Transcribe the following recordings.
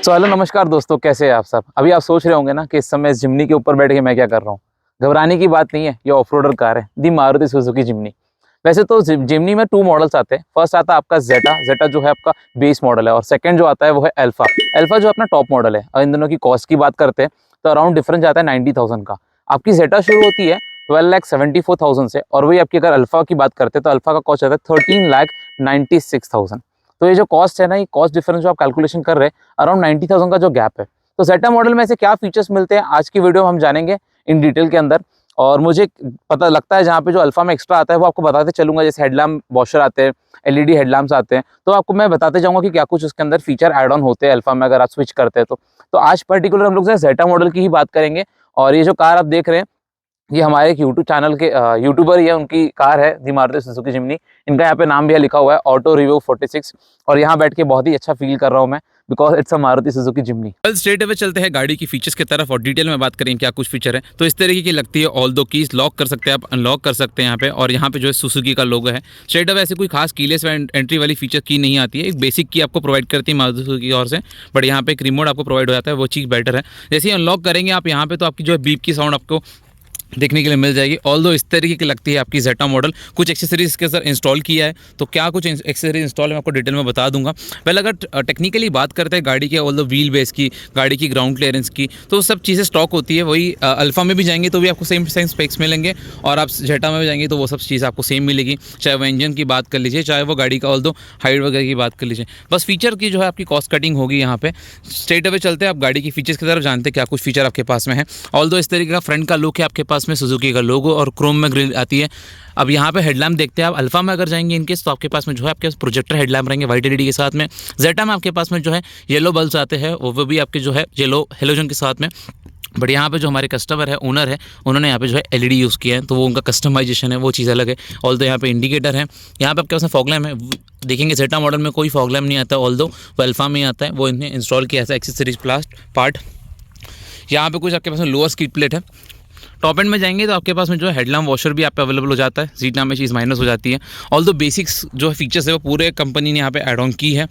तो हेलो नमस्कार दोस्तों, कैसे हैं आप सब। अभी आप सोच रहे होंगे ना कि इस समय इस जिम्नी के ऊपर बैठ के मैं क्या कर रहा हूँ। घबराने की बात नहीं है, ये ऑफ रोडर कार है, दी मारुति सुजुकी जिम्नी। वैसे तो जिम्नी में 2 मॉडल्स आते हैं। फर्स्ट आता है आपका जेटा जो है आपका बेस मॉडल है, और सेकंड जो आता है वो है अल्फा जो अपना टॉप मॉडल है। और इन दोनों की कॉस्ट की बात करते हैं तो अराउंड डिफरेंस आता है 90,000 का। आपकी जेटा शुरू होती है 12,74,000 से, और वही आपकी अगर अल्फा की बात करते हैं तो अल्फा का कॉस्ट आता है 13,96,000। तो ये जो कॉस्ट है ना, ये कॉस्ट डिफरेंस जो आप कैलकुलेशन कर रहे हैं, अराउंड 90,000 का जो गैप है। तो जेटा मॉडल में से क्या फीचर्स मिलते हैं आज की वीडियो में हम जानेंगे इन डिटेल के अंदर। और मुझे पता लगता है जहाँ पे जो अल्फा में एक्स्ट्रा आता है वो आपको बताते चलूंगा। जैसे हेडलैम्प वॉशर आते हैं, एलईडी हेडलैम्प्स आते हैं, तो आपको मैं बताते जाऊंगा कि क्या कुछ उसके अंदर फीचर ऐड ऑन होते हैं अल्फा में अगर आप स्विच करते हैं तो आज पर्टिकुलर हम लोग जेटा मॉडल की ही बात करेंगे। और ये जो कार आप देख रहे हैं, ये हमारे एक यूट्यूब चैनल के यूट्यूबर ही है, उनकी कार है दी मारुति सुजुकी जिम्नी। इनका यहाँ पे नाम भी लिखा हुआ है ऑटो रिव्यू 46। और यहाँ बैठ के बहुत ही अच्छा फील कर रहा हूँ मैं, because it's a Maruti Suzuki Jimny. कल स्ट्रेट अवे चलते हैं गाड़ी की फीचर्स की तरफ और डिटेल में बात करें क्या कुछ फीचर है। तो इस तरीके की लगती है, ऑल दो कीज लॉक कर सकते हैं आप, अनलॉक कर सकते हैं यहाँ पे। और यहाँ पे जो है सुजुकी का लोगो है। स्ट्रेट अवे ऐसे कोई खास कीलेस एंट्री वाली फीचर की नहीं आती है, एक बेसिक की आपको प्रोवाइड करती है मारुति सुजुकी की ओर से। बट यहाँ पे एक रिमोट आपको प्रोवाइड हो जाता है, वो चीज़ बेटर है। जैसे ही अनलॉक करेंगे आप यहाँ पे तो आपकी जो है बीप की साउंड आपको देखने के लिए मिल जाएगी। ऑल दो इस तरीके की लगती है आपकी जेटा मॉडल। कुछ एक्सेसरीज इसके अंदर इंस्टॉल किया है, तो क्या कुछ एक्सेसरीज इंस्टॉल मैं आपको डिटेल में बता दूंगा। पहले अगर टेक्निकली बात करते हैं गाड़ी के ऑल दो व्हील बेस की, गाड़ी की ग्राउंड क्लियरेंस की, तो सब चीज़ें स्टॉक होती है। वही अल्फा में भी जाएंगे तो भी आपको सेम स्पेक्स मिलेंगे, और आप जेटा में भी जाएंगे तो वो सब चीज़ आपको सेम मिलेगी। चाहे वो इंजन की बात कर लीजिए, चाहे वो गाड़ी का ऑल दो हाइट वगैरह की बात कर लीजिए, बस फीचर की जो है आपकी कॉस्ट कटिंग होगी यहाँ पे। स्ट्रेट अवे चलते हैं आप गाड़ी की फीचर्स की तरफ, जानते हैं क्या कुछ फीचर आपके पास में है। ऑल दो इस तरीके का फ्रंट का लुक है आपके पास में, सुजुकी का लोगो और क्रोम में ग्रिल आती है। अब यहाँ पे हेडलैम्प देखते हैं आप। अल्फा में अगर जाएंगे इनकेस तो आपके पास में जो है आपके पास प्रोजेक्टर हेडलैम्प रहेंगे वाइट एलईडी के साथ में। जेटा में आपके पास में जो है येलो बल्ब्स आते हैं, वो भी आपके जो है येलो हेलोजन के साथ में। बट यहाँ पे जो हमारे कस्टमर है, ओनर है, उन्होंने यहाँ पे जो है एलईडी यूज़ किया है, तो वो उनका कस्टमाइजेशन है, वो चीज़ अलग है। ऑल दो यहाँ पे इंडिकेटर है, यहाँ पे आपके पास में फॉग लैम्प है। देखेंगे जेटा मॉडल में कोई फॉग लैम्प नहीं आता, ऑल दो वो अल्फा में आता है, वो इन्हें इंस्टॉल किया है एक्सेसरीज पार्ट। यहाँ पे कुछ आपके पास में लोअर स्किड प्लेट है। टॉप एंड में जाएंगे तो आपके पास में जो है हेडलैम्प वॉशर भी आप पे अवेलेबल हो जाता है, सीट नाम में चीज़ माइनस हो जाती है। ऑल दो बेसिक्स जो फीचर्स है वो पूरे कंपनी ने यहाँ पे ऐड ऑन की है।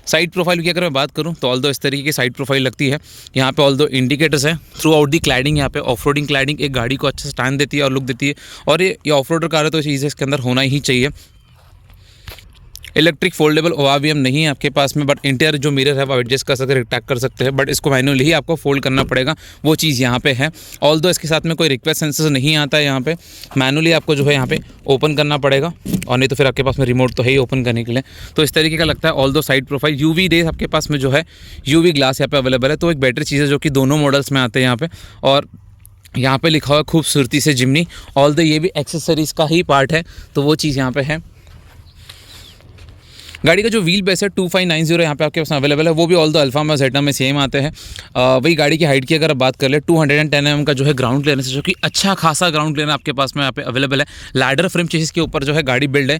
साइड प्रोफाइल की अगर मैं बात करूँ तो ऑल दो इस तरीके की साइड प्रोफाइल लगती है। यहाँ पे ऑल दो इंडिकेटर्स है थ्रू आउट दी क्लैडिंग। यहाँ पे ऑफ रोडिंग क्लैडिंग एक गाड़ी को अच्छा स्टैंड देती है और लुक देती है, और ये ऑफ रोडर कार है तो चीज़ें इसके अंदर होना ही चाहिए। इलेक्ट्रिक फोल्डेबल ओआरवीएम नहीं है आपके पास में, बट इंटीरियर जो मिरर है वो एडजस्ट कर सकते हैं, रिट्रैक्ट कर सकते हैं, बट इसको मैनुअली ही आपको फोल्ड करना पड़ेगा, वो चीज़ यहाँ पे है। ऑल दो इसके साथ में कोई रिक्वेस्ट सेंसर नहीं आता है, यहाँ पे मैनुअली आपको जो है यहाँ पे ओपन करना पड़ेगा, और नहीं तो फिर आपके पास में रिमोट तो है ही ओपन करने के लिए। तो इस तरीके का लगता है। ऑल दो साइड प्रोफाइल यूवी रेज आपके पास में जो है यूवी ग्लास यहाँ पे अवेलेबल है, तो एक बेटर चीज़ है जो कि दोनों मॉडल्स में आते हैं यहाँ पे। और यहाँ पे लिखा हुआ है खूबसूरती से जिम्नी। ऑल दो ये भी एक्सेसरीज का ही पार्ट है, तो वो चीज़ यहाँ पे है। गाड़ी का जो व्हील बेस है 2590 यहाँ पे आपके पास अवेलेबल है, वो भी ऑल दो अल्फा में जेटा में सेम आते हैं। वही गाड़ी की हाइट की अगर बात कर ले 210 mm का जो है ग्राउंड क्लियरेंस है, जो कि अच्छा खासा ग्राउंड क्लियरेंस आपके पास में यहाँ पे अवेलेबल है। लैडर फ्रेम चेसिस के ऊपर जो है गाड़ी बिल्ड है,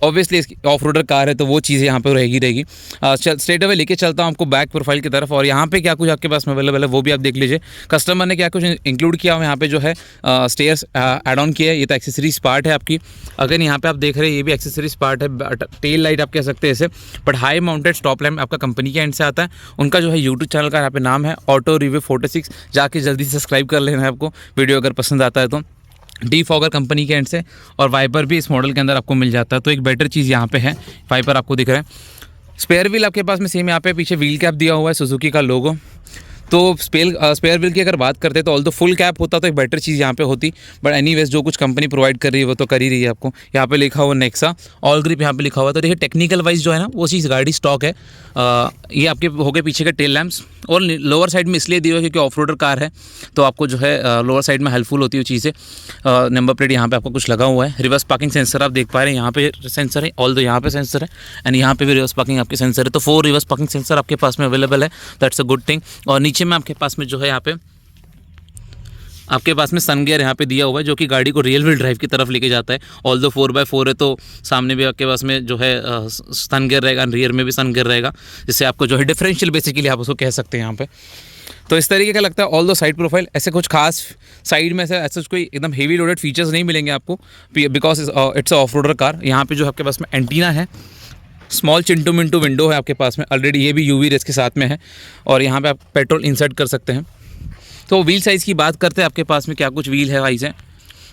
ऑब्वियसली इसकी ऑफ रोडर कार है तो वो चीज़ें यहाँ पे रहेगी। स्ट्रेट अवे लेके चलता हूँ आपको बैक प्रोफाइल की तरफ, और यहाँ पे क्या कुछ आपके पास में अवेलेबल है वो भी आप देख लीजिए। कस्टमर ने क्या कुछ इंक्लूड किया हुआ यहाँ पे जो है स्टेयर्स ऐड ऑन किया है, ये तो एक्सेसरीज पार्ट है आपकी। अगर यहाँ पे आप देख रहे हैं ये भी एक्सेसरीज पार्ट है। टेल लाइट आप कह सकते हैं इसे, but high mounted stop lamp आपका कंपनी के एंड से आता है। उनका जो है यूट्यूब चैनल का यहाँ पे नाम है ऑटो रिव्यू 46, जाके जल्दी से सब्सक्राइब कर लेना है आपको, वीडियो अगर पसंद आता है तो। डीफॉगर कंपनी के एंड से, और वाइपर भी इस मॉडल के अंदर आपको मिल जाता है, तो एक बेटर चीज़ यहाँ पे है। वाइपर आपको दिख रहा है। स्पेयर व्हील आपके पास में सेम यहाँ पे पीछे व्हील कैप दिया हुआ है सुजुकी का लोगो। तो स्पेयर व्हील की अगर बात करते हैं तो ऑल दो फुल कैप होता तो एक बेटर चीज़ यहाँ पे होती, बट एनीवेज जो कुछ कंपनी प्रोवाइड कर रही है वो तो कर ही रही है आपको। यहाँ पे लिखा हुआ नेक्सा ऑल ग्रिप यहाँ पे लिखा हुआ है, तो देखिए टेक्निकल वाइज जो है ना वो चीज़ गाड़ी स्टॉक है। ये आपके हो गए पीछे के टेल लैम्प्स, और लोअर साइड में इसलिए दिया हुआ है क्योंकि ऑफ रोडर कार है तो आपको जो है लोअर साइड में हेल्पफुल होती है चीज़ें। नंबर प्लेट यहाँ पे आपको कुछ लगा हुआ है। रिवर्स पार्किंग सेंसर आप देख पा रहे हैं, यहाँ पे सेंसर है, ऑल दो यहाँ पे सेंसर है, एंड यहाँ पे भी रिवर्स पार्किंग आपके सेंसर है। तो 4 रिवर्स पार्किंग सेंसर आपके पास में अवेलेबल है, दैट्स अ गुड थिंग। और नीचे में आपके पास में जो है यहाँ पे आपके पास में सन गियर यहाँ पे दिया हुआ है, जो कि गाड़ी को रियल व्हील ड्राइव की तरफ लेके जाता है। ऑल दो 4x4 है तो सामने भी आपके पास में जो है सन गियर रहेगा, रियर में भी सन गियर रहेगा, जिससे आपको जो है डिफरेंशियल बेसिकली आप उसको कह सकते हैं यहाँ पे। तो इस तरीके का लगता है। ऑल दो साइड प्रोफाइल ऐसे कुछ खास साइड में से ऐसे कोई एकदम हेवी लोडेड फीचर्स नहीं मिलेंगे आपको, because it's off roader car. यहाँ पे जो आपके पास में एंटीना है स्मॉल चिंटू मिंटू विंडो है आपके पास में ऑलरेडी, ये भी यूवी रेस के साथ में है। और यहाँ पे आप पेट्रोल इंसर्ट कर सकते हैं। तो व्हील साइज़ की बात करते हैं, आपके पास में क्या कुछ व्हील है वाइज है।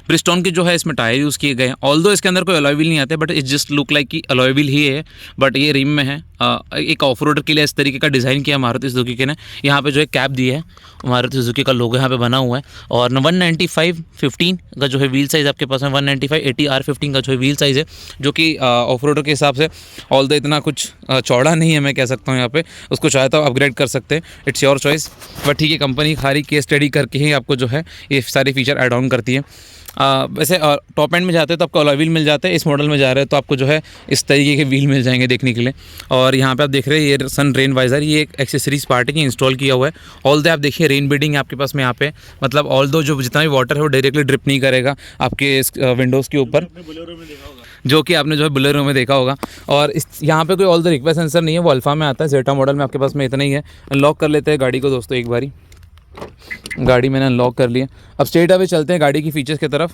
ब्रिस्टोन के जो है इसमें टायर यूज़ किए गए हैं। ऑल्दो इसके अंदर कोई अलॉय व्हील नहीं आते, but it just look like कि अलॉय व्हील ही है, बट ये रिम में है। एक ऑफ रोडर के लिए इस तरीके का डिज़ाइन किया मारुति सुजुकी ने। यहाँ पे जो है कैप दी है, मारुति सुजुकी का लोगो यहाँ पे बना हुआ है। और 195/15 का जो है व्हील साइज़ आपके पास में 195/80 R15 का जो है व्हील साइज़ है, जो कि ऑफ रोडर के हिसाब से ऑल्दो इतना कुछ चौड़ा नहीं है, मैं कह सकता हूँ। यहाँ पे उसको चाहे तो अपग्रेड कर सकते हैं, इट्स योर चॉइस। बट ठीक है, कंपनी खाली केस स्टडी करके ही आपको जो है ये सारे फीचर ऐड ऑन करती है। वैसे टॉप एंड में जाते हैं तो आपको अलॉय व्हील मिल जाते हैं। इस मॉडल में जा रहे हैं तो आपको जो है इस तरीके के व्हील मिल जाएंगे देखने के लिए। और यहाँ पे आप देख रहे हैं ये सन रेन वाइजर, ये एक एक्सेसरीज पार्ट है कि इंस्टॉल किया हुआ है। ऑल दो आप देखिए रेन बीडिंग आपके पास में यहाँ पे, मतलब ऑल दो जो जितना भी वाटर है वो डायरेक्टली ड्रिप नहीं करेगा आपके इस विंडोज़ के ऊपर, जो कि आपने जो है बोलेरो में देखा होगा। और इस यहाँ पे कोई ऑल द रिक्वेस्ट सेंसर नहीं है, वो अल्फा में आता है। जेटा मॉडल में आपके पास में इतना ही है। अनलॉक कर लेते हैं गाड़ी को दोस्तों एक बारी। गाड़ी मैंने अनलॉक कर लिया। अब स्ट्रेट अवे चलते हैं गाड़ी की फीचर्स की तरफ।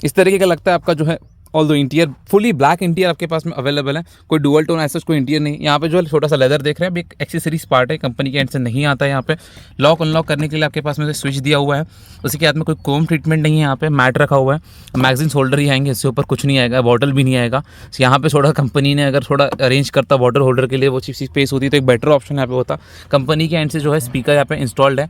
इस तरीके का लगता है आपका जो है ऑल दो इंटीरियर, फुली ब्लैक इंटीरियर आपके पास में अवेलेबल है। कोई डुअल टोन ऐसा कोई इंटीरियर नहीं। यहाँ पे जो है छोटा सा लेदर देख रहे हैं, अभी एक एक्सेसरीज पार्ट है, कंपनी के एंड से नहीं आता है। यहाँ पे लॉक अनलॉक करने के लिए आपके पास में स्विच दिया हुआ है। उसी के हाथ में कोई कोम ट्रीटमेंट नहीं है, यहाँ पे मैट रखा हुआ है। मैगजीन होल्डर ही आएंगे, इसके ऊपर कुछ नहीं आएगा, बॉटल भी नहीं आएगा। यहाँ पे थोड़ा कंपनी ने अगर थोड़ा अरेंज करता वाटर होल्डर के लिए, वो चीज़ स्पेस होती तो एक बेटर ऑप्शन यहाँ पे होता। कंपनी के एंड से जो है स्पीकर यहाँ पे इंस्टॉल्ड है,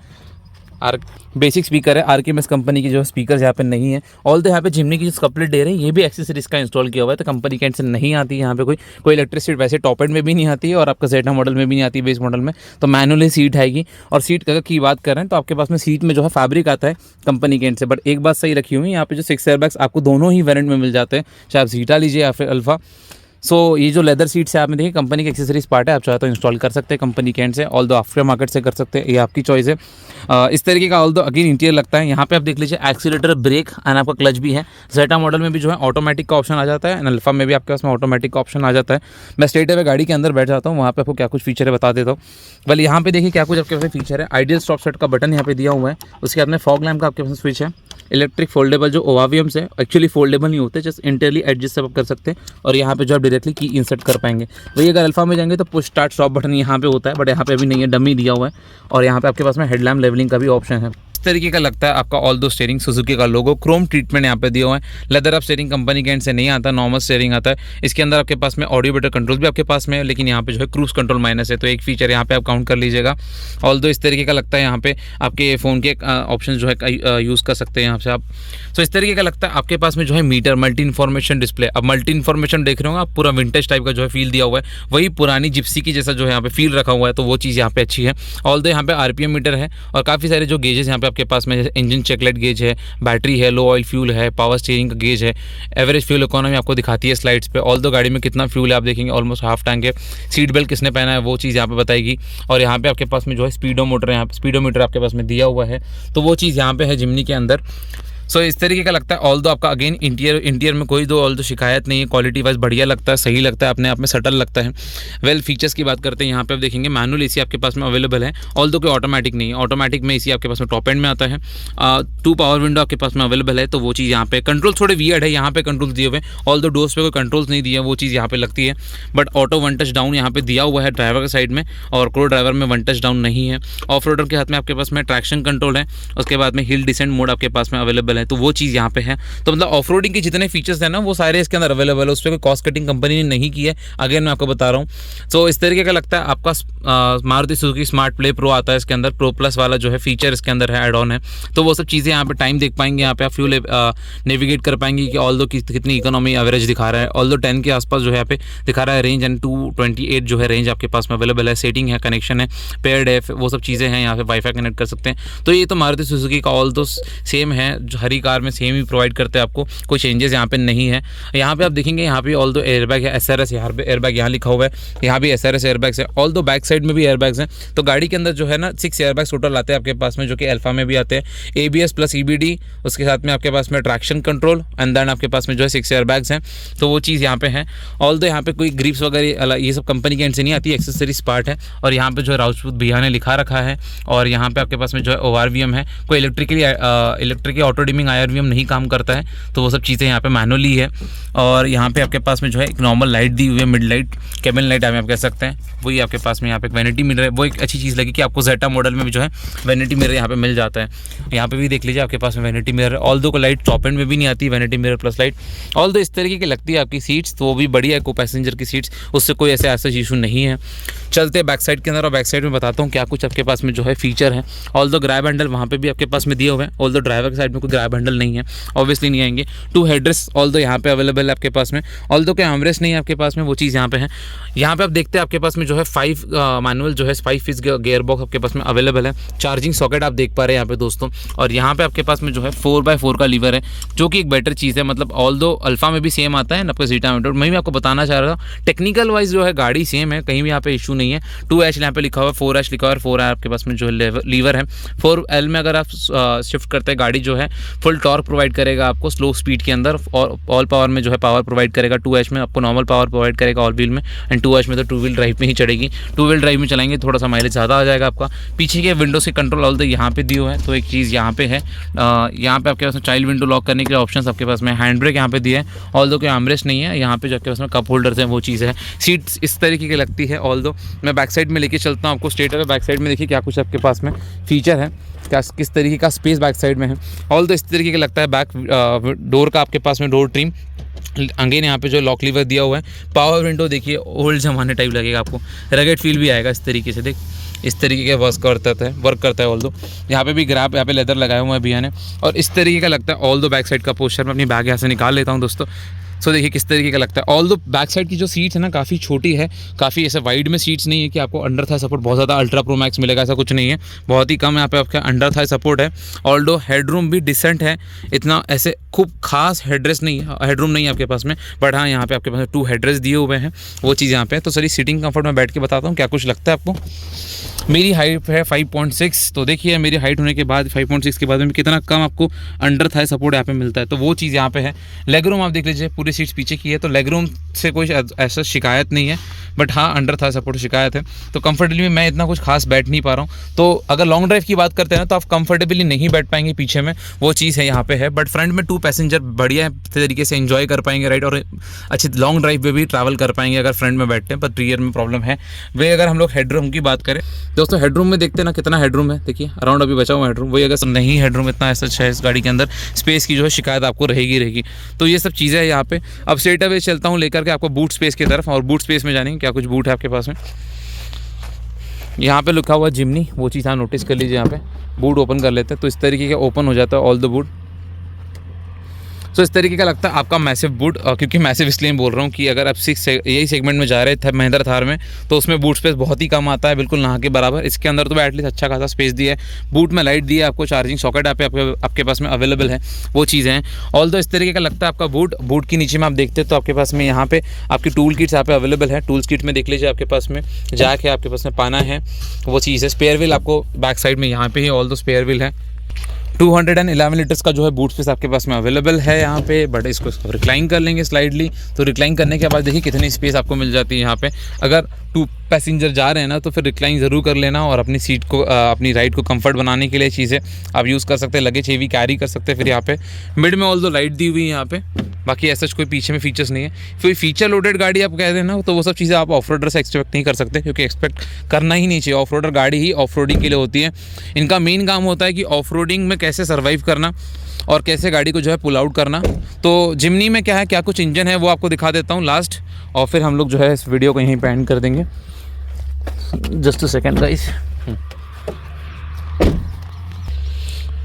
बेसिक स्पीकर है। RKMS कंपनी की जो है स्पीकर यहाँ पे नहीं है। ऑल तो यहाँ पे जिमनी की जो कपलेट दे रहे हैं ये भी एक्सेसरीज का इंस्टॉल किया हुआ है, तो कंपनी के एंड से नहीं आती यहाँ पे कोई इलेक्ट्रिसिटी। वैसे टॉप एंड में भी नहीं आती है और आपका जेटा मॉडल में भी नहीं आती, बेस मॉडल में तो मैनुअली सीट आएगी। और सीट की बात कर रहे हैं तो आपके पास में सीट में जो है फैब्रिक आता है कंपनी के एंड से। बट एक बात सही रखी हुई है, यहाँ पे जो 6 एयरबैग्स आपको दोनों ही वेरिएंट में मिल जाते हैं, चाहे आप जीटा लीजिए या फिर अल्फा। सो ये जो लेदर सीट्स है आपने देखिए, कंपनी की एक्सेसरीज पार्ट है, आप चाहे तो इंस्टॉल कर सकते हैं कंपनी के एंड से। ऑल दो आफ्टर मार्केट से कर सकते हैं, ये आपकी चॉइस है। इस तरीके का ऑल दो अगेन इंटीरियर लगता है। यहाँ पे आप देख लीजिए एक्सीलेटर, ब्रेक एंड आपका क्लच भी है। जेटा मॉडल में भी जो है ऑटोमेटिक का ऑप्शन आ जाता है, एंड अल्फा में भी आपके पास में ऑटोमेटिक का ऑप्शन आ जाता है। मैं स्ट्रेट अवे गाड़ी के अंदर बैठ जाता हूँ, वहाँ पे आपको क्या कुछ फीचर है बता देता हूँ। वेल यहाँ पे देखिए क्या कुछ आपके पास फीचर है। आइडियल स्टॉप सेट का बटन यहाँ पे दिया हुआ है। उसके बाद में फॉग लैम्प का आपके पास स्विच है। इलेक्ट्रिक फोल्डेबल जो ओवावियम्स है, एक्चुअली फोल्डेबल नहीं होते, जस्ट इंटरली एडजस्ट आप कर सकते हैं। और यहाँ पे जो आप डायरेक्टली की इंसर्ट कर पाएंगे। वही अगर अल्फा में जाएंगे तो पुश स्टार्ट स्टॉप बटन यहाँ पे होता है, बट यहाँ पे अभी नहीं है, डमी दिया हुआ है। और यहाँ पे आपके पास में हेडलैम्प लेवलिंग का भी ऑप्शन है। इस तरीके का लगता है आपका ऑल दो स्टीयरिंग, सुजुकी का लोगो, क्रोम ट्रीटमेंट यहाँ पे दिया हुआ है। लेदर अप स्टीयरिंग कंपनी के एंड से नहीं आता, नॉर्मल स्टीयरिंग आता है। इसके अंदर आपके पास में ऑडियो बेटर कंट्रोल भी आपके पास में है, लेकिन यहाँ पे जो है क्रूज कंट्रोल माइनस है, तो एक फीचर यहाँ पे आप काउंट कर लीजिएगा। ऑल दो इस तरीके का लगता है। यहाँ पे आपके फ़ोन के ऑप्शन जो है यूज़ कर सकते हैं यहाँ से आप। तो इस तरीके का लगता है आपके पास में जो है मीटर, मल्टी इन्फॉर्मेशन डिस्प्ले। अब मल्टी इन्फॉर्मेशन देख रहे होंगे आप, पूरा विंटेज टाइप का जो है फील दिया हुआ है, वही पुरानी जिप्सी की जैसा जो है यहाँ पे फील रखा हुआ है, तो वो चीज़ यहाँ पे अच्छी है। ऑल दो यहाँ पे RPM मीटर है और काफ़ी सारे जो गेजेस यहाँ पे आपके पास में, जैसे इंजन चेकलाइट गेज है, बैटरी है, लो ऑयल फ्यूल है, पावर स्टीयरिंग का गेज है, एवरेज फ्यूल इकोनॉमी आपको दिखाती है स्लाइड्स पे। ऑल दो गाड़ी में कितना फ्यूल है आप देखेंगे, ऑलमोस्ट हाफ टैंक है। सीट बेल्ट किसने पहना है वो चीज़ यहाँ पे बताएगी। और यहाँ पे आपके पास में जो है स्पीडोमीटर, यहाँ पे स्पीडोमीटर आपके पास में दिया हुआ है, तो वो चीज़ यहाँ पे है जिमनी के अंदर। सो इस तरीके का लगता है। ऑल दो आपका अगेन इंटीरियर में कोई ऑल दो शिकायत नहीं है, क्वालिटी वाइज बढ़िया लगता है, सही लगता है, अपने आप में सटल लगता है। वेल फीचर्स की बात करते हैं, यहाँ पे आप देखेंगे मैनुअल एसी आपके पास में अवेलेबल है। ऑल दो कोई ऑटोमेटिक नहीं है, ऑटोमेटिक में एसी आपके पास में टॉप एंड में आता है। 2 पावर विंडो आपके पास में अवेलेबल है, तो वो चीज़ यहाँ पे कंट्रोल थोड़े वियर्ड है, यहाँ पे कंट्रोल दिए हुए। ऑल दो डोर्स पे कोई कंट्रोल्स नहीं दिए, वो चीज़ यहाँ पे लगती है। बट ऑटो 1 टच डाउन यहाँ पे दिया हुआ है ड्राइवर के साइड में, और को ड्राइवर में 1 टच डाउन नहीं है। ऑफ रोडर के हाथ में आपके पास में ट्रैक्शन कंट्रोल है, उसके बाद में हिल डिसेंट मोड आपके पास में अवेलेबल है, तो वो चीज़ यहाँ पे है। तो मतलब ऑफ रोडिंग के जितने फीचर्स हैं ना, वो सारे इसके अंदर अवेलेबल है। उस पर कोई कॉस्ट कटिंग कंपनी ने नहीं की है, अगेन मैं आपको बता रहा हूँ। तो इस तरीके का लगता है आपका Maruti Suzuki smart play pro आता है इसके अंदर, प्रो प्लस वाला जो है फीचर इसके अंदर है, एड ऑन है। तो वो सब चीज़ें यहाँ पे टाइम देख पाएंगे, यहाँ पे आप फ्यूल नेविगेट कर पाएंगे कि ऑल दो कितनी इकोनॉमी एवरेज दिखा रहा है। ऑल दो 10 के आसपास जो है यहाँ पे दिखा रहा है रेंज, एंड 228 जो है रेंज आपके पास में अवेलेबल है। सेटिंग है, कनेक्शन है, पेयर्ड है, वो सब चीज़ें हैं, यहाँ पे वाईफाई कनेक्ट कर सकते हैं। तो ये तो मारुति सुजुकी का ऑल दो सेम है, जो हर कार में सेम ही प्रोवाइड करते हैं आपको, कोई चेंजेस यहाँ पे नहीं है। यहाँ पे आप देखेंगे यहाँ पे ऑल दो एयरबैग है, SRS यहाँ पे एयरबैग यहाँ लिखा हुआ है, यहाँ भी SRS एयरबैग्स है। ऑल दो बैक साइड में भी एयरबैग्स हैं। तो गाड़ी के अंदर जो है ना 6 एयरबैग्स टोटल आते हैं आपके पास में, जो कि अल्फा में भी आते हैं। ABS प्लस EBD, उसके साथ में आपके पास में ट्रैक्शन कंट्रोल, एंड देन आपके पास में जो है 6 एयरबैग्स हैं, तो वो चीज़ यहाँ पे है। ऑल दो यहाँ पे कोई ग्रिप्स वगैरह ये सब कंपनी के एंड से नहीं आती, एक्सेसरीज पार्ट है। और यहाँ पे जो है राजपूत भैया ने लिखा रखा है, और यहाँ पे आपके पास में जो है ORVM है। कोई इलेक्ट्रिक ऑटो डिमिंग IRVM नहीं काम करता है, तो वो सब चीज़ें यहाँ पे मैनुअली है। और यहाँ पे आपके पास में जो है एक नॉर्मल लाइट दी हुई है, मिड लाइट, केबिन लाइट आप कह सकते हैं, वही आपके पास में यहाँ पे एक वैनिटी मिरर है। वो एक अच्छी चीज़ लगी कि आपको जेटा मॉडल में भी जो है वैनिटी मिरर यहाँ पे मिल जाता है। यहाँ पे भी देख लीजिए आपके पास में वैनिटी मिरर, ऑल दो को लाइट टॉप एंड में भी नहीं आती, vanity mirror plus light. All दो इस तरीके की लगती है आपकी सीट्स, तो वो भी बढ़िया है, को पैसेंजर की सीट्स, उससे कोई ऐसा इशू नहीं है। चलते बैक साइड के अंदर, और बैक साइड में बताता हूँ क्या कुछ आपके पास में जो है फीचर है। ऑल दो ग्रैब हैंडल वहाँ पे भी आपके पास में दिए हुए हैं, ऑल दो ड्राइवर के साइड में कोई ग्रैब हैंडल नहीं है, ऑब्वियसली नहीं आएंगे। 2 हेडरेस्ट ऑल दो यहाँ पे अवेलेबल है आपके पास में, ऑल दो के आर्मरेस्ट नहीं है आपके पास में, वो चीज़ यहाँ पे है। यहाँ पे आप देखते हैं आपके पास में जो है 5 मैनुअल जो है 5 फीस गियर बॉक्स आपके पास में अवेलेबल है। चार्जिंग सॉकेट आप देख पा रहे हैं यहाँ पे दोस्तों, और यहाँ पे आपके पास में जो है 4x4 का लीवर है, जो कि एक बेटर चीज़ है। मतलब ऑल दो अल्फा में भी सेम आता है, आपका जीटा में, मैं भी आपको बताना चाह रहा था टेक्निकल वाइज जो है गाड़ी सेम है, कहीं भी यहाँ पे इशू नहीं है। 2H यहाँ पे लिखा हुआ है, 4H लिखा हुआ है, 4 आपके पास में जो है लीवर है। 4L में अगर आप शिफ्ट करते हैं, गाड़ी जो है फुल टॉर्क प्रोवाइड करेगा आपको स्लो स्पीड के अंदर, और ऑल पावर में जो है पावर प्रोवाइड करेगा। 2H में आपको नॉर्मल पावर प्रोवाइड करेगा ऑल व्हील में, एंड 2H में तो 2 व्हील ड्राइव में ही चढ़ेगी। 2 व्हील ड्राइव में चलाएंगे थोड़ा सा माइलेज ज़्यादा आ जाएगा आपका। पीछे के विंडोज के कंट्रोल ऑल तो यहाँ पे दिए हुए हैं, तो एक चीज़ यहाँ पे है, यहाँ पे आपके पास में चाइल्ड विंडो लॉक करने के ऑप्शन आपके पास में, हैंड ब्रेक यहाँ पे दिए हैं, ऑल दो के आर्मरेस्ट नहीं है। यहाँ पे जो आपके पास में कप होल्डर्स हैं वो चीज़ है। सीट्स इस तरीके की लगती है। ऑल दो मैं बैक साइड में लेके चलता हूँ आपको स्ट्रेट अवे। बैक साइड में देखिए क्या कुछ आपके पास में फीचर है, क्या किस तरीके का स्पेस बैक साइड में है। ऑल दो इस तरीके का लगता है। बैक डोर का आपके पास में डोर ट्रिम अगेन यहाँ पे जो लॉक लीवर दिया हुआ है। पावर विंडो देखिए ओल्ड ज़माने टाइप लगेगा आपको, रगेड फील भी आएगा इस तरीके से, देख इस तरीके का वर्क करता है। ऑल दो यहाँ पे भी ग्रैब, यहाँ पे लेदर लगाया हुआ है भैया ने, और इस तरीके का लगता है। ऑल दो बैक साइड का पोस्टर, मैं अपनी बैग यहाँ से निकाल लेता हूँ दोस्तों। सो देखिए किस तरीके का लगता है। ऑल दो बैक साइड की जो सीट्स है ना काफ़ी छोटी है, काफ़ी ऐसे वाइड में सीट्स नहीं है कि आपको अंडर थाई सपोर्ट बहुत ज़्यादा अल्ट्रा प्रो मैक्स मिलेगा, ऐसा कुछ नहीं है, बहुत ही कम यहाँ पे आपका अंडर थाई सपोर्ट है। ऑल दो हेडरूम भी डिसेंट है, इतना ऐसे खूब खास हेडरेस्ट नहीं है, हेडरूम नहीं है आपके पास में, बट हाँ यहाँ पे आपके पास 2 हेडरेस्ट दिए हुए हैं, वो चीज़ यहाँ पे है। तो सर सीटिंग कंफर्ट में बैठ के बताता हूँ क्या कुछ लगता है आपको। मेरी हाइट है 5.6, तो देखिए मेरी हाइट होने के बाद 5.6 के बाद में कितना कम आपको अंडर थाई सपोर्ट यहाँ पे मिलता है, तो वो चीज़ यहाँ पे है। लेग रूम आप देख लीजिए, पूरी सीट्स पीछे की है, तो लेग रूम से कोई ऐसा शिकायत नहीं है, बट हाँ अंडर थाई सपोर्ट शिकायत है। तो कंफर्टेबली मैं इतना कुछ खास बैठ नहीं पा रहा हूँ। तो अगर लॉन्ग ड्राइव की बात करते हैं ना, तो आप कंफर्टेबली नहीं बैठ पाएंगे पीछे में, वो चीज़ है यहाँ पे है। बट फ्रंट में 2 पैसेंजर बढ़िया तरीके से एंजॉय कर पाएंगे राइड, और अच्छी लॉन्ग ड्राइव में भी ट्रैवल कर पाएंगे अगर फ्रंट में बैठते हैं, पर रियर में प्रॉब्लम है। वे अगर हम लोग हेडरूम की बात करें दोस्तों, हेडरूम में देखते हैं ना कितना हेडरूम है, देखिए अराउंड अभी बचा हुआ हेडरूम, वही अगर नहीं हेडरूम इतना ऐसा है इस गाड़ी के अंदर, स्पेस की जो है शिकायत आपको रहेगी। तो ये सब चीज़ें है यहाँ पे। अब स्ट्रेट अवे चलता हूँ लेकर के आपको बूट स्पेस की तरफ, और बूट स्पेस में जानेंगे क्या कुछ बूट है आपके पास में। यहाँ पे लिखा हुआ जिमनी, वो चीज़ आप नोटिस कर लीजिए। यहाँ पे बूट ओपन कर लेते हैं तो इस तरीके का ओपन हो जाता है ऑल द बूट। सो इस तरीके का लगता है आपका मैसिव बूट, क्योंकि मैसिव इसलिए बोल रहा हूँ कि अगर आप यही सेगमेंट में जा रहे थे महिंद्रा थार में, तो उसमें बूट स्पेस बहुत ही कम आता है, बिल्कुल ना के बराबर। इसके अंदर तो एटलीस्ट अच्छा खासा स्पेस दिया है। बूट में लाइट दी है आपको, चार्जिंग सॉकेट आपके पास में अवेलेबल है, वो चीज़ें हैं। ऑल दो इस तरीके का लगता है आपका बूट के नीचे में आप देखते हैं तो आपके पास में यहाँ पे आपकी टूल किट्स यहाँ पे अवेलेबल है। टूल्स किट में देख लीजिए आपके पास में जैक है, आपके पास में पाना है, वो चीज़ है। स्पेयर व्हील आपको बैक साइड में यहाँ पे ही ऑल दो स्पेयर व्हील है। 211 लीटर्स का जो है बूट स्पेस आपके पास में अवेलेबल है यहाँ पे, बट इसको रिक्लाइन कर लेंगे स्लाइडली, तो रिक्लाइन करने के बाद देखिए कितनी स्पेस आपको मिल जाती है यहाँ पे। अगर 2 पैसेंजर जा रहे हैं ना, तो फिर रिक्लाइन ज़रूर कर लेना, और अपनी सीट को अपनी राइड को कंफर्ट बनाने के लिए चीज़ें आप यूज़ कर सकते हैं। लगेज हेवी कैरी कर सकते हैं। फिर यहाँ पे मिड में ऑल दो लाइट दी हुई है यहाँ पे, बाकी ऐसा कोई पीछे में फीचर्स नहीं है। कोई फीचर लोडेड गाड़ी आप कह देना, तो वो सब चीज़ें आप ऑफ रोडर से एक्सपेक्ट नहीं कर सकते, क्योंकि एक्सपेक्ट करना ही नहीं चाहिए। ऑफ रोडर गाड़ी ही ऑफ रोडिंग के लिए होती है। इनका मेन काम होता है कि ऑफ रोडिंग में कैसे सर्वाइव करना और कैसे गाड़ी को जो है पुल आउट करना। तो जिमनी में क्या है, क्या कुछ इंजन है, वो आपको दिखा देता हूँ लास्ट, और फिर हम लोग जो है इस वीडियो को यहीं पे एंड कर देंगे। Just a second guys.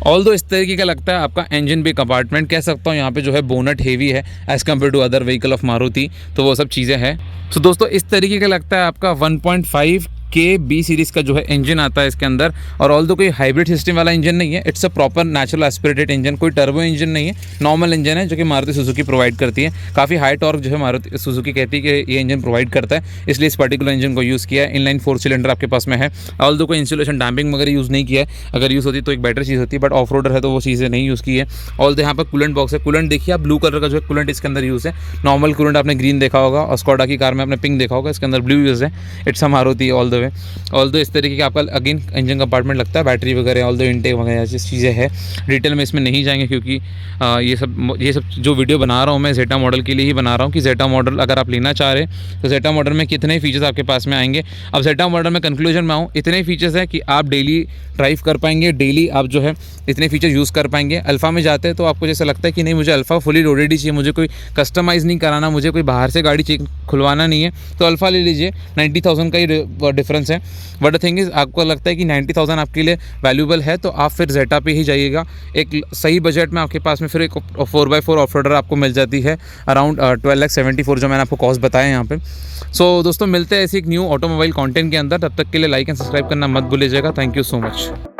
All दो इस तरीके का लगता है आपका इंजन भी कंपार्टमेंट, कह सकता हूँ यहाँ पे जो है बोनट हेवी है as compare to other vehicle of Maruti, तो वो सब चीज़ें हैं। तो दोस्तों इस तरीके का लगता है आपका 1.5 के बी सीरीज़ का जो है इंजन आता है इसके अंदर। और ऑल दो कोई हाइब्रिड सिस्टम वाला इंजन नहीं है, it's a proper natural aspirated engine, कोई टर्बो इंजन नहीं है, नॉर्मल इंजन है जो कि मारुति सुजुकी प्रोवाइड करती है। काफ़ी हाई टॉर्क जो है मारुति सुजुकी कहती है कि ये इंजन प्रोवाइड करता है, इसलिए इस पर्टिकुलर इंजन को यूज़ किया है। इनलाइन 4 सिलेंडर आपके पास में है। ऑल दो कोई इंसुलेशन डैम्पिंग वगैरह यूज़ नहीं किया है, अगर यूज़ होती तो एक बेटर चीज़ होती, बट ऑफ रोडर है तो वो चीज़ें नहीं यूज़ की है। ऑल दो यहाँ पर कूलेंट बॉक्स है। कूलेंट देखिए आप, ब्लू कलर का जो है कूलेंट इसके अंदर यूज़ है। नॉर्मल कूलेंट आपने ग्रीन देखा होगा, और स्कॉडा की कार में आपने पिंक देखा होगा, इसके अंदर ब्लू यूज़ है। इट्स अ मारुति ऑल दो वे। ऑल दो इस तरीके का आपका अगेन इंजन कंपार्टमेंट लगता है, बैटरी वगैरह ऑल दो इंटेक वगैरह ऐसी चीज़ें हैं। डिटेल में इसमें नहीं जाएंगे क्योंकि ये सब जो वीडियो बना रहा हूँ मैं जेटा मॉडल के लिए ही बना रहा हूँ कि जेटा मॉडल अगर आप लेना चाह रहे हैं तो जेटा मॉडल में कितने फीचर्स आपके पास में आएंगे। अब जेटा मॉडल में कंक्लूजन में आऊँ, इतने फीचर्स हैं कि आप डेली ड्राइव कर पाएंगे, डेली आप जो है इतने फीचर यूज़ कर पाएंगे। अल्फ़ा में जाते हैं तो आपको जैसा लगता है कि नहीं मुझे अल्फ़ा फुली लोडेड ही चाहिए, मुझे कोई कस्टमाइज़ नहीं कराना, मुझे कोई बाहर से गाड़ी चेक खुलवाना नहीं है, तो अल्फ़ा ले लीजिए। 90,000 का ही डिफरेंस है। बट द थिंग इज़ आपको लगता है कि 90,000 आपके लिए वैल्यूबल है तो आप फिर जेटा पे ही जाइएगा। एक सही बजट में आपके पास में फिर एक 4x4 ऑफ रोडर आपको मिल जाती है अराउंड 12,74,000 जो मैंने आपको कॉस्ट बताया यहाँ पे। सो दोस्तों मिलते हैं ऐसे एक न्यू ऑटोमोबाइल कंटेंट के अंदर, तब तक के लिए लाइक एंड सब्सक्राइब करना मत भूलिएगा। Thank you so much.